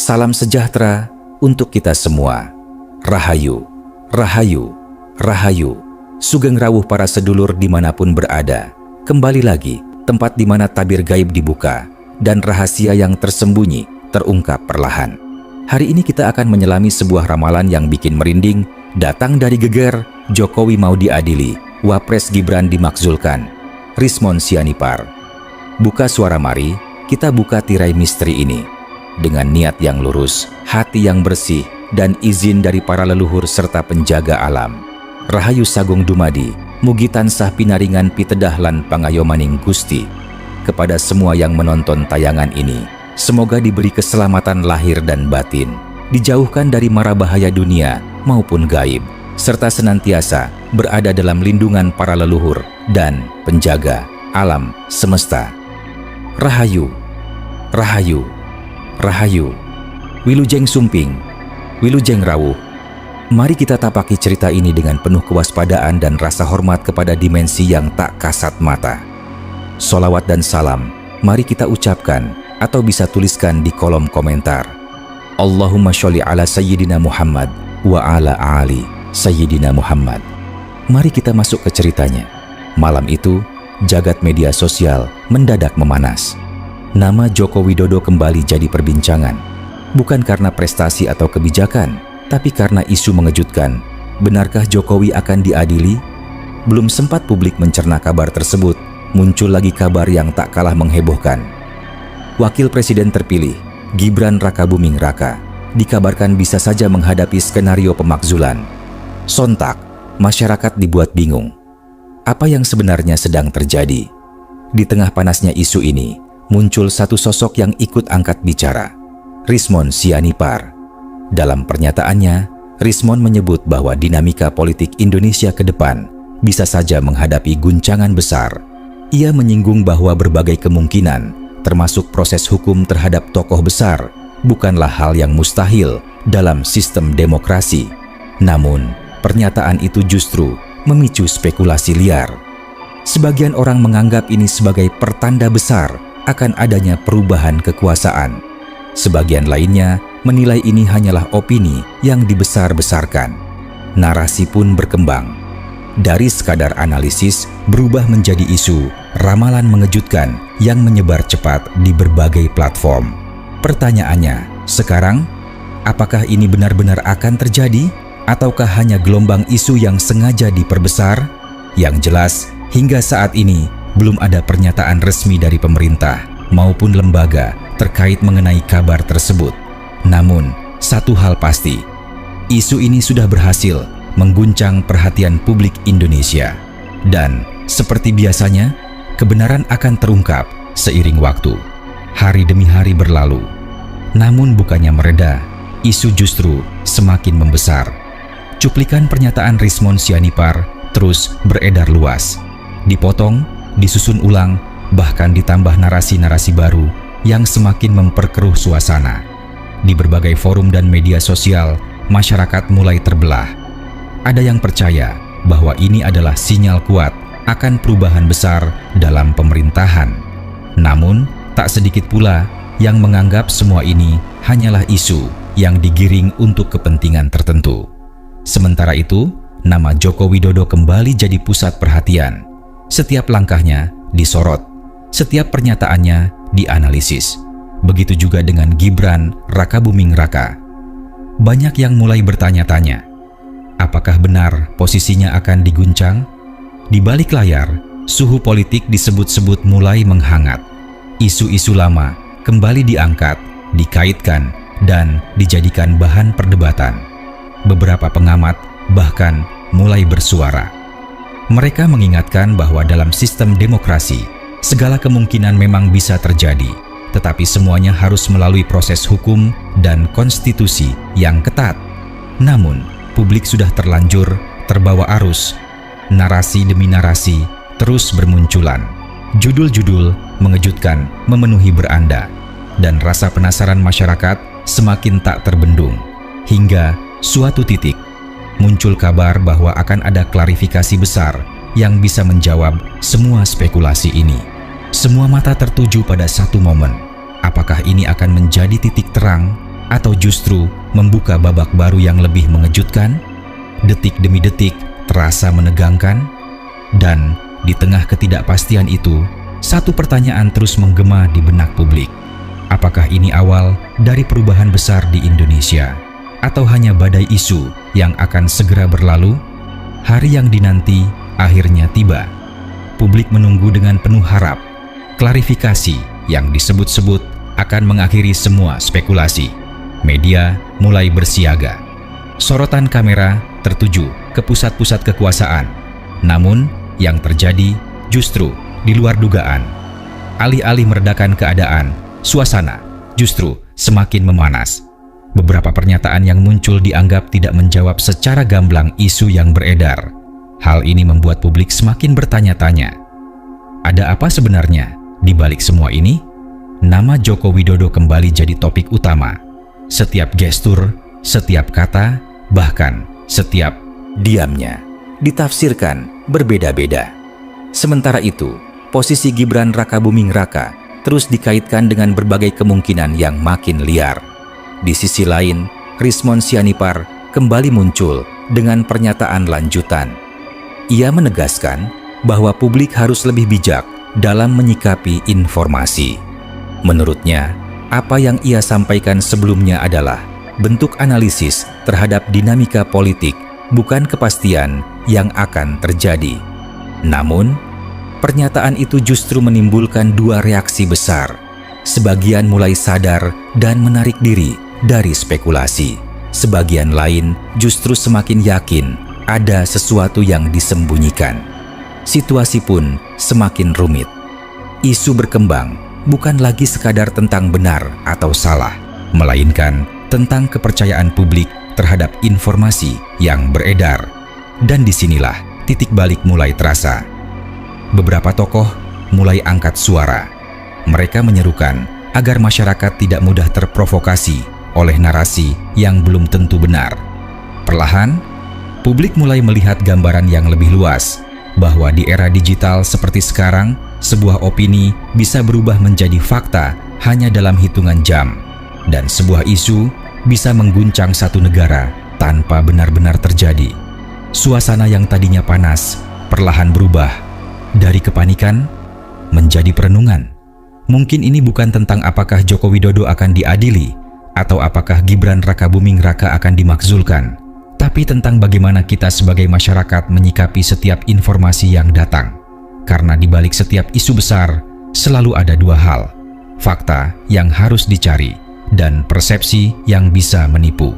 Salam sejahtera untuk kita semua. Rahayu, Rahayu, Rahayu. Sugeng rawuh para sedulur dimanapun berada. Kembali lagi, tempat di mana tabir gaib dibuka dan rahasia yang tersembunyi terungkap perlahan. Hari ini kita akan menyelami sebuah ramalan yang bikin merinding, datang dari geger. Jokowi mau diadili, Wapres Gibran dimakzulkan, Rismon Sianipar. Buka suara mari, kita buka tirai misteri ini. Dengan niat yang lurus, hati yang bersih, dan izin dari para leluhur serta penjaga alam. Rahayu Sagung Dumadi, mugi tansah pinaringan pitedah lan pangayomaning Gusti. Kepada semua yang menonton tayangan ini, semoga diberi keselamatan lahir dan batin, dijauhkan dari mara bahaya dunia maupun gaib, serta senantiasa berada dalam lindungan para leluhur dan penjaga alam semesta. Rahayu, Rahayu, Rahayu. Wilujeng Sumping, Wilujeng Rawuh. Mari kita tapaki cerita ini dengan penuh kewaspadaan dan rasa hormat kepada dimensi yang tak kasat mata. Solawat dan salam, mari kita ucapkan atau bisa tuliskan di kolom komentar. Allahumma sholli ala Sayyidina Muhammad wa ala ali Sayyidina Muhammad. Mari kita masuk ke ceritanya. Malam itu, jagat media sosial mendadak memanas. Nama Joko Widodo kembali jadi perbincangan. Bukan karena prestasi atau kebijakan, tapi karena isu mengejutkan. Benarkah Jokowi akan diadili? Belum sempat publik mencerna kabar tersebut, muncul lagi kabar yang tak kalah menghebohkan. Wakil Presiden terpilih, Gibran Rakabuming Raka, dikabarkan bisa saja menghadapi skenario pemakzulan. Sontak, masyarakat dibuat bingung. Apa yang sebenarnya sedang terjadi? Di tengah panasnya isu ini, muncul satu sosok yang ikut angkat bicara, Rismon Sianipar. Dalam pernyataannya, Rismon menyebut bahwa dinamika politik Indonesia ke depan bisa saja menghadapi guncangan besar. Ia menyinggung bahwa berbagai kemungkinan, termasuk proses hukum terhadap tokoh besar, bukanlah hal yang mustahil dalam sistem demokrasi. Namun, pernyataan itu justru memicu spekulasi liar. Sebagian orang menganggap ini sebagai pertanda besar akan adanya perubahan kekuasaan. Sebagian lainnya menilai ini hanyalah opini yang dibesar-besarkan. Narasi pun berkembang. Dari sekadar analisis berubah menjadi isu, ramalan mengejutkan yang menyebar cepat di berbagai platform. Pertanyaannya, sekarang, apakah ini benar-benar akan terjadi? Ataukah hanya gelombang isu yang sengaja diperbesar? Yang jelas, hingga saat ini, belum ada pernyataan resmi dari pemerintah maupun lembaga terkait mengenai kabar tersebut. Namun, satu hal pasti, isu ini sudah berhasil mengguncang perhatian publik Indonesia. Dan, seperti biasanya, kebenaran akan terungkap seiring waktu. Hari demi hari berlalu. Namun bukannya mereda, isu justru semakin membesar. Cuplikan pernyataan Rismon Sianipar terus beredar luas. Dipotong, disusun ulang, bahkan ditambah narasi-narasi baru yang semakin memperkeruh suasana. Di berbagai forum dan media sosial, masyarakat mulai terbelah. Ada yang percaya bahwa ini adalah sinyal kuat akan perubahan besar dalam pemerintahan. Namun, tak sedikit pula yang menganggap semua ini hanyalah isu yang digiring untuk kepentingan tertentu. Sementara itu, nama Joko Widodo kembali jadi pusat perhatian. Setiap langkahnya disorot, setiap pernyataannya dianalisis. Begitu juga dengan Gibran Rakabuming Raka. Banyak yang mulai bertanya-tanya, apakah benar posisinya akan diguncang? Di balik layar, suhu politik disebut-sebut mulai menghangat. Isu-isu lama kembali diangkat, dikaitkan, dan dijadikan bahan perdebatan. Beberapa pengamat bahkan mulai bersuara. Mereka mengingatkan bahwa dalam sistem demokrasi, segala kemungkinan memang bisa terjadi, tetapi semuanya harus melalui proses hukum dan konstitusi yang ketat. Namun, publik sudah terlanjur terbawa arus. Narasi demi narasi terus bermunculan. Judul-judul mengejutkan memenuhi beranda, dan rasa penasaran masyarakat semakin tak terbendung. Hingga suatu titik, muncul kabar bahwa akan ada klarifikasi besar yang bisa menjawab semua spekulasi ini. Semua mata tertuju pada satu momen. Apakah ini akan menjadi titik terang Atau justru membuka babak baru yang lebih mengejutkan? Detik demi detik terasa menegangkan. Dan di tengah ketidakpastian itu, satu pertanyaan terus menggema di benak publik. Apakah ini awal dari perubahan besar di Indonesia? Atau hanya badai isu yang akan segera berlalu? Hari yang dinanti akhirnya tiba. Publik menunggu dengan penuh harap. Klarifikasi yang disebut-sebut akan mengakhiri semua spekulasi. Media mulai bersiaga. Sorotan kamera tertuju ke pusat-pusat kekuasaan. Namun, yang terjadi justru di luar dugaan. Alih-alih meredakan keadaan, suasana justru semakin memanas. Beberapa pernyataan yang muncul dianggap tidak menjawab secara gamblang isu yang beredar. Hal ini membuat publik semakin bertanya-tanya. Ada apa sebenarnya di balik semua ini? Nama Joko Widodo kembali jadi topik utama. Setiap gestur, setiap kata, bahkan setiap diamnya ditafsirkan berbeda-beda. Sementara itu, posisi Gibran Rakabuming Raka terus dikaitkan dengan berbagai kemungkinan yang makin liar. Di sisi lain, Rismon Sianipar kembali muncul dengan pernyataan lanjutan. Ia menegaskan bahwa publik harus lebih bijak dalam menyikapi informasi. Menurutnya, apa yang ia sampaikan sebelumnya adalah bentuk analisis terhadap dinamika politik, bukan kepastian yang akan terjadi. Namun, pernyataan itu justru menimbulkan dua reaksi besar. Sebagian mulai sadar dan menarik diri dari spekulasi. Sebagian lain justru semakin yakin ada sesuatu yang disembunyikan. Situasi pun semakin rumit. Isu berkembang bukan lagi sekadar tentang benar atau salah, melainkan tentang kepercayaan publik terhadap informasi yang beredar. Dan disinilah titik balik mulai terasa. Beberapa tokoh mulai angkat suara. Mereka menyerukan agar masyarakat tidak mudah terprovokasi oleh narasi yang belum tentu benar. Perlahan, publik mulai melihat gambaran yang lebih luas, bahwa di era digital seperti sekarang, sebuah opini bisa berubah menjadi fakta hanya dalam hitungan jam, dan sebuah isu bisa mengguncang satu negara tanpa benar-benar terjadi. Suasana yang tadinya panas perlahan berubah dari kepanikan menjadi perenungan. Mungkin ini bukan tentang apakah Joko Widodo akan diadili atau apakah Gibran Rakabuming Raka akan dimakzulkan, tapi tentang bagaimana kita sebagai masyarakat menyikapi setiap informasi yang datang. Karena di balik setiap isu besar selalu ada dua hal: fakta yang harus dicari dan persepsi yang bisa menipu.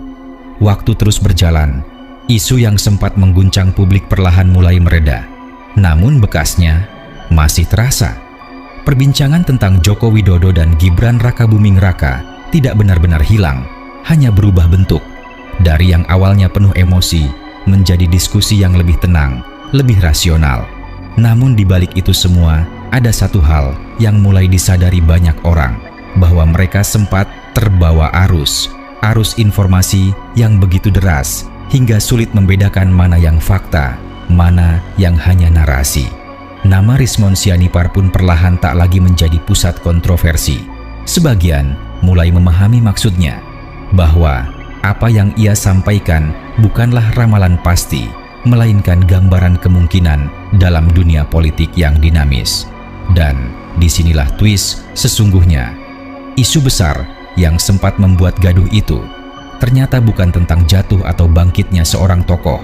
Waktu terus berjalan, isu yang sempat mengguncang publik perlahan mulai mereda. Namun bekasnya masih terasa. Perbincangan tentang Joko Widodo dan Gibran Rakabuming Raka tidak benar-benar hilang, hanya berubah bentuk. Dari yang awalnya penuh emosi, menjadi diskusi yang lebih tenang, lebih rasional. Namun di balik itu semua, ada satu hal yang mulai disadari banyak orang, bahwa mereka sempat terbawa arus informasi yang begitu deras, hingga sulit membedakan mana yang fakta, mana yang hanya narasi. Nama Rismon Sianipar pun perlahan tak lagi menjadi pusat kontroversi. Sebagian mulai memahami maksudnya, bahwa apa yang ia sampaikan bukanlah ramalan pasti, melainkan gambaran kemungkinan dalam dunia politik yang dinamis. Dan disinilah twist sesungguhnya. Isu besar yang sempat membuat gaduh itu ternyata bukan tentang jatuh atau bangkitnya seorang tokoh,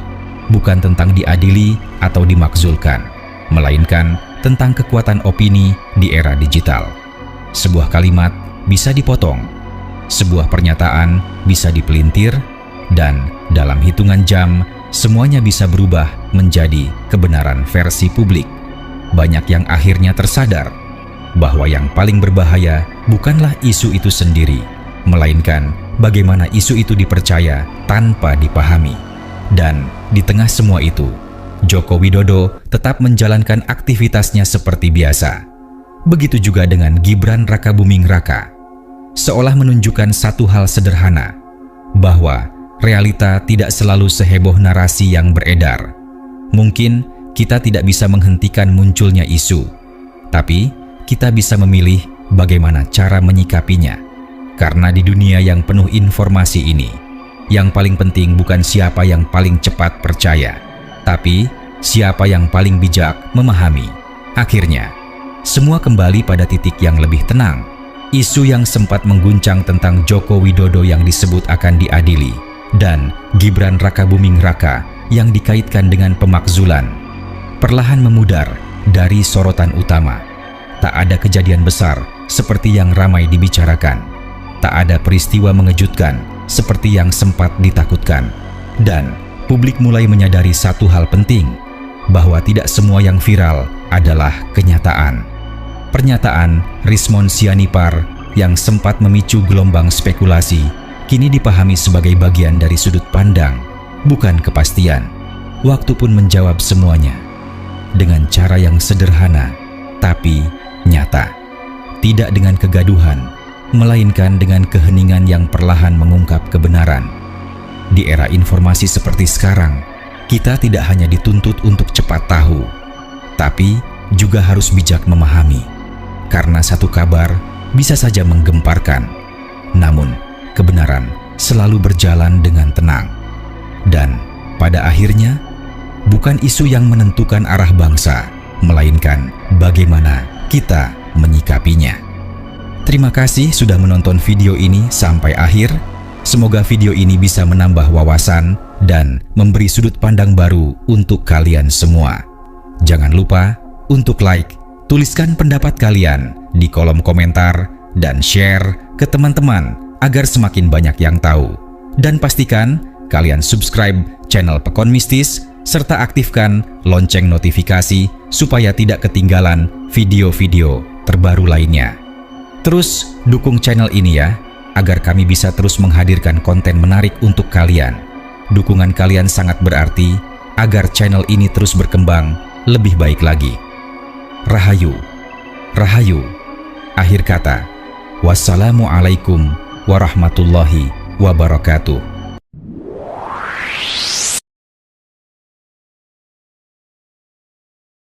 bukan tentang diadili atau dimakzulkan, melainkan tentang kekuatan opini di era digital. Sebuah kalimat bisa dipotong, sebuah pernyataan bisa dipelintir, dan dalam hitungan jam semuanya bisa berubah menjadi kebenaran versi publik. Banyak yang akhirnya tersadar bahwa yang paling berbahaya bukanlah isu itu sendiri, melainkan bagaimana isu itu dipercaya tanpa dipahami. Dan di tengah semua itu, Joko Widodo tetap menjalankan aktivitasnya seperti biasa. Begitu juga dengan Gibran Rakabuming Raka. Seolah menunjukkan satu hal sederhana, bahwa realita tidak selalu seheboh narasi yang beredar. Mungkin kita tidak bisa menghentikan munculnya isu, tapi kita bisa memilih bagaimana cara menyikapinya. Karena di dunia yang penuh informasi ini, yang paling penting bukan siapa yang paling cepat percaya, tapi siapa yang paling bijak memahami. Akhirnya, semua kembali pada titik yang lebih tenang. Isu yang sempat mengguncang tentang Joko Widodo yang disebut akan diadili, dan Gibran Rakabuming Raka yang dikaitkan dengan pemakzulan, perlahan memudar dari sorotan utama. Tak ada kejadian besar seperti yang ramai dibicarakan. Tak ada peristiwa mengejutkan seperti yang sempat ditakutkan. Dan publik mulai menyadari satu hal penting, bahwa tidak semua yang viral adalah kenyataan. Pernyataan Rismon Sianipar yang sempat memicu gelombang spekulasi kini dipahami sebagai bagian dari sudut pandang, bukan kepastian. Waktu pun menjawab semuanya dengan cara yang sederhana tapi nyata. Tidak dengan kegaduhan, melainkan dengan keheningan yang perlahan mengungkap kebenaran. Di era informasi seperti sekarang, kita tidak hanya dituntut untuk cepat tahu, tapi juga harus bijak memahami. Karena satu kabar bisa saja menggemparkan, namun kebenaran selalu berjalan dengan tenang. Dan pada akhirnya, bukan isu yang menentukan arah bangsa, melainkan bagaimana kita menyikapinya. Terima kasih sudah menonton video ini sampai akhir. Semoga video ini bisa menambah wawasan dan memberi sudut pandang baru untuk kalian semua. Jangan lupa untuk like, tuliskan pendapat kalian di kolom komentar, dan share ke teman-teman agar semakin banyak yang tahu. Dan pastikan kalian subscribe channel Pekon Mistis serta aktifkan lonceng notifikasi supaya tidak ketinggalan video-video terbaru lainnya. Terus dukung channel ini ya, agar kami bisa terus menghadirkan konten menarik untuk kalian. Dukungan kalian sangat berarti agar channel ini terus berkembang lebih baik lagi. Rahayu, Rahayu. Akhir kata, wassalamualaikum warahmatullahi wabarakatuh.